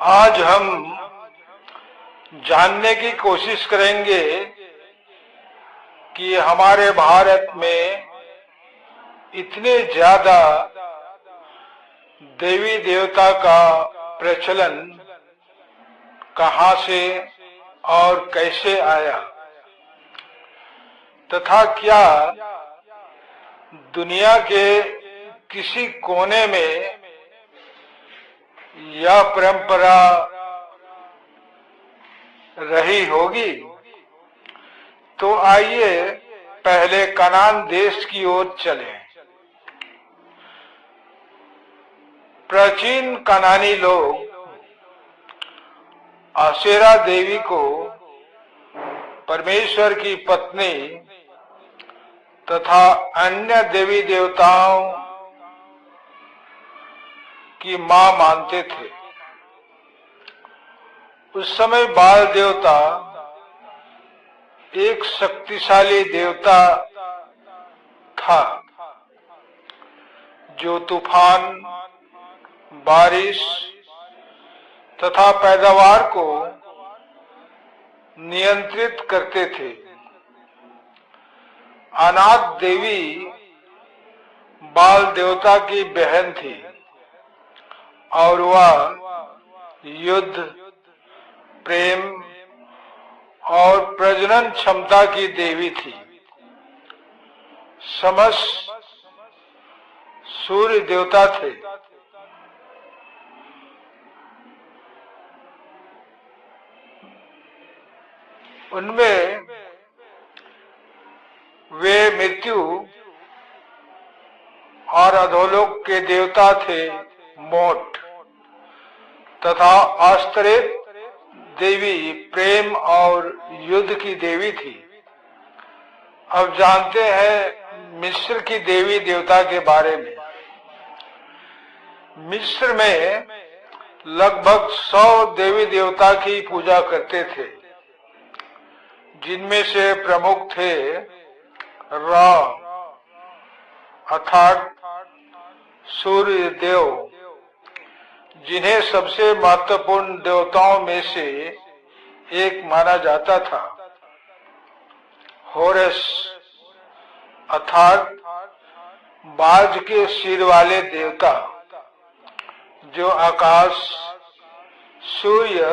आज हम जानने की कोशिश करेंगे कि हमारे भारत में इतने ज्यादा देवी देवता का प्रचलन कहां से और कैसे आया, तथा क्या दुनिया के किसी कोने में यह परंपरा रही होगी। तो आइए पहले कनान देश की ओर चलें। प्राचीन कनानी लोग आशेरा देवी को परमेश्वर की पत्नी तथा अन्य देवी देवताओं की मां मानते थे। उस समय बाल देवता एक शक्तिशाली देवता था जो तूफान, बारिश तथा पैदावार को नियंत्रित करते थे। अनाथ देवी बाल देवता की बहन थी और वह युद्ध, प्रेम और प्रजनन क्षमता की देवी थी। समस्त सूर्य देवता थे। उनमें वे मृत्यु और अधोलोक के देवता थे मोट, तथा आश्चर्य देवी प्रेम और युद्ध की देवी थी। अब जानते हैं मिस्र की देवी देवता के बारे में। मिस्र में लगभग 100 देवी देवता की पूजा करते थे, जिनमें से प्रमुख थे रा अर्थात सूर्य देव, जिन्हें सबसे महत्वपूर्ण देवताओं में से एक माना जाता था। होरस अर्थात बाज के सिर वाले देवता, जो आकाश, सूर्य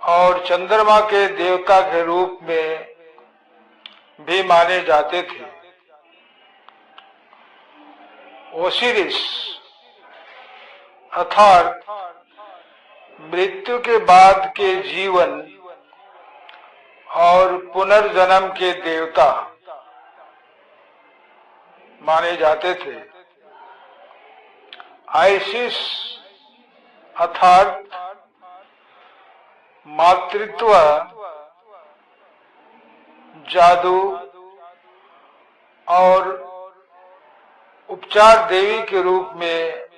और चंद्रमा के देवता के रूप में भी माने जाते थे। ओसिरिस अर्थात मृत्यु के बाद के जीवन और पुनर्जन्म के देवता माने जाते थे। आइसिस अर्थात मातृत्व, जादू और उपचार देवी के रूप में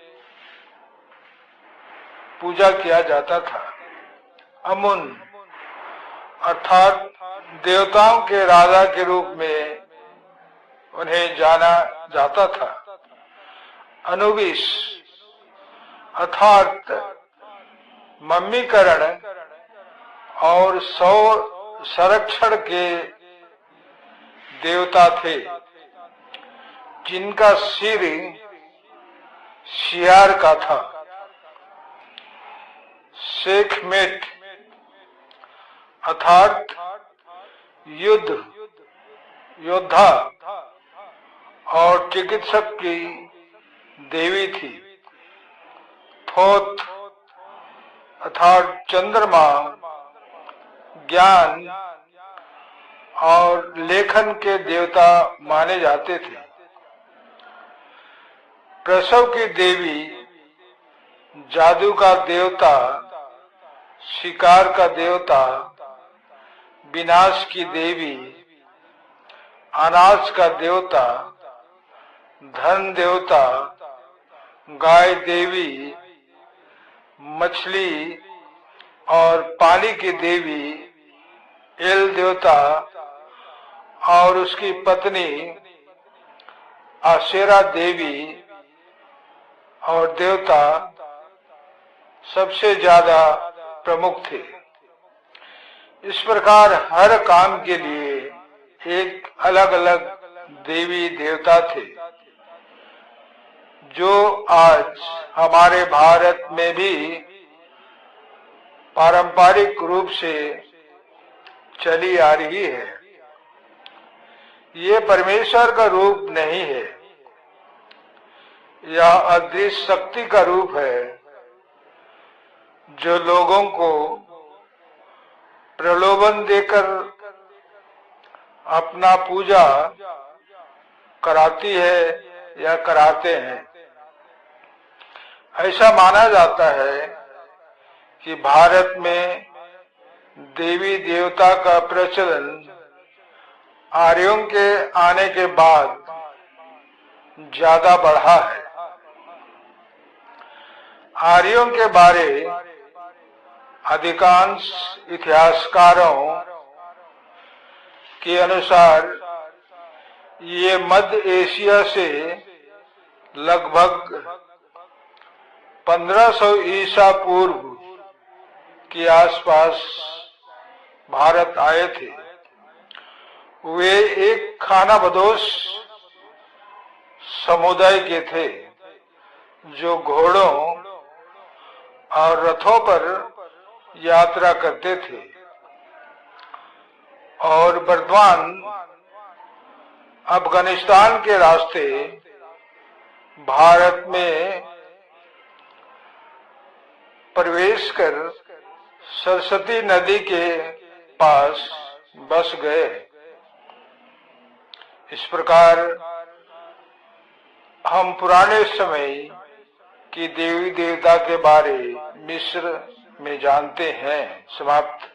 पूजा किया जाता था। अमुन अर्थात देवताओं के राजा के रूप में उन्हें जाना जाता था। अनुबिस अर्थात मम्मीकरण और संरक्षण के देवता थे, जिनका सिर शियार का था। सेखमेट अर्थात योद्धा और चिकित्सक की देवी थी। थोथ अर्थात चंद्रमा, ज्ञान और लेखन के देवता माने जाते थे। प्रसव की देवी, जादू का देवता, शिकार का देवता, विनाश की देवी, अनाज का देवता, धन देवता, गाय देवी, मछली और पानी की देवी एल देवता और उसकी पत्नी आशेरा देवी और देवता सबसे ज्यादा प्रमुख थे। इस प्रकार हर काम के लिए एक अलग अलग देवी देवता थे, जो आज हमारे भारत में भी पारंपरिक रूप से चली आ रही है। ये परमेश्वर का रूप नहीं है, यह अदृश्य शक्ति का रूप है, जो लोगों को प्रलोभन देकर अपना पूजा कराती है या कराते हैं। ऐसा माना जाता है कि भारत में देवी देवता का प्रचलन आर्यों के आने के बाद ज्यादा बढ़ा है। आर्यों के बारे अधिकांश इतिहासकारों के अनुसार ये मध्य एशिया से लगभग 1500 ईसा पूर्व के आसपास भारत आए थे। वे एक खानाबदोश समुदाय के थे, जो घोड़ों और रथों पर यात्रा करते थे और वर्तमान अफगानिस्तान के रास्ते भारत में प्रवेश कर सरस्वती नदी के पास बस गए। इस प्रकार हम पुराने समय की देवी देवता के बारे मिस्र में जानते हैं। समाप्त।